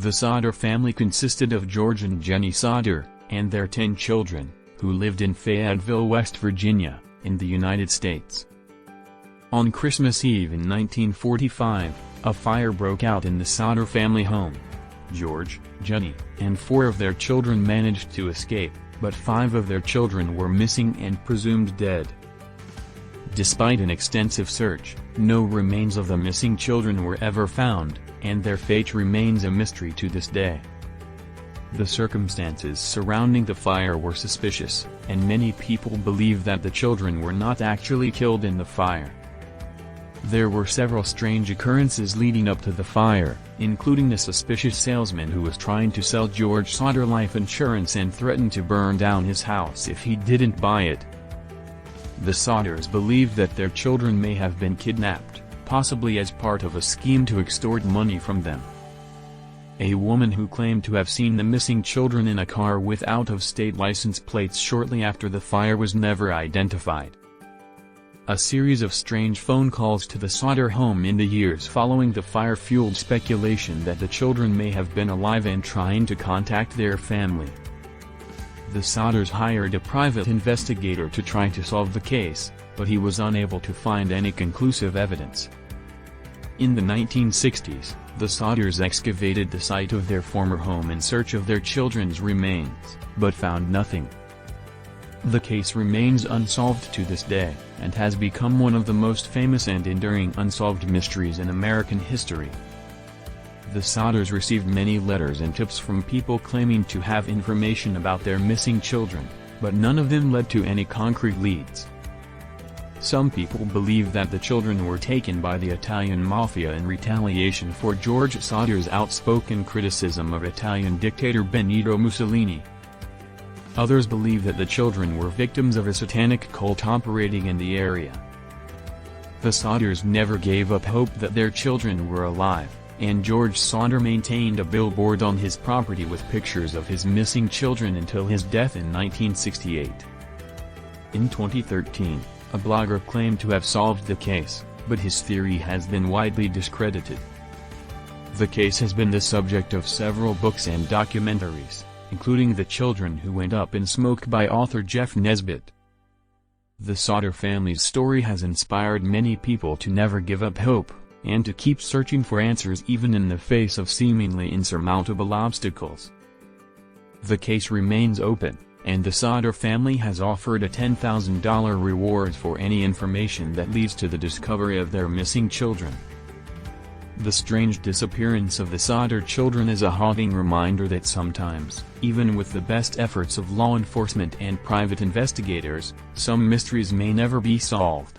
The Sodder family consisted of George and Jenny Sodder, and their 10 children, who lived in Fayetteville, West Virginia, in the United States. On Christmas Eve in 1945, a fire broke out in the Sodder family home. George, Jenny, and 4 of their children managed to escape, but 5 of their children were missing and presumed dead. Despite an extensive search, no remains of the missing children were ever found, and their fate remains a mystery to this day. The circumstances surrounding the fire were suspicious, and many people believe that the children were not actually killed in the fire. There were several strange occurrences leading up to the fire, including a suspicious salesman who was trying to sell George Sodder life insurance and threatened to burn down his house if he didn't buy it. The Sodders believed that their children may have been kidnapped, possibly as part of a scheme to extort money from them. A woman who claimed to have seen the missing children in a car with out-of-state license plates shortly after the fire was never identified. A series of strange phone calls to the Sodder home in the years following the fire fueled speculation that the children may have been alive and trying to contact their family. The Sodders hired a private investigator to try to solve the case, but he was unable to find any conclusive evidence. In the 1960s, the Sodders excavated the site of their former home in search of their children's remains, but found nothing. The case remains unsolved to this day, and has become one of the most famous and enduring unsolved mysteries in American history. The Sodders received many letters and tips from people claiming to have information about their missing children, but none of them led to any concrete leads. Some people believe that the children were taken by the Italian mafia in retaliation for George Sodder's outspoken criticism of Italian dictator Benito Mussolini. Others believe that the children were victims of a satanic cult operating in the area. The Sodders never gave up hope that their children were alive, and George Sodder maintained a billboard on his property with pictures of his missing children until his death in 1968. In 2013, a blogger claimed to have solved the case, but his theory has been widely discredited. The case has been the subject of several books and documentaries, including The Children Who Went Up in Smoke by author Jeff Nesbitt. The Sodder family's story has inspired many people to never give up hope, and to keep searching for answers even in the face of seemingly insurmountable obstacles. The case remains open, and the Sodder family has offered a $10,000 reward for any information that leads to the discovery of their missing children. The strange disappearance of the Sodder children is a haunting reminder that sometimes, even with the best efforts of law enforcement and private investigators, some mysteries may never be solved.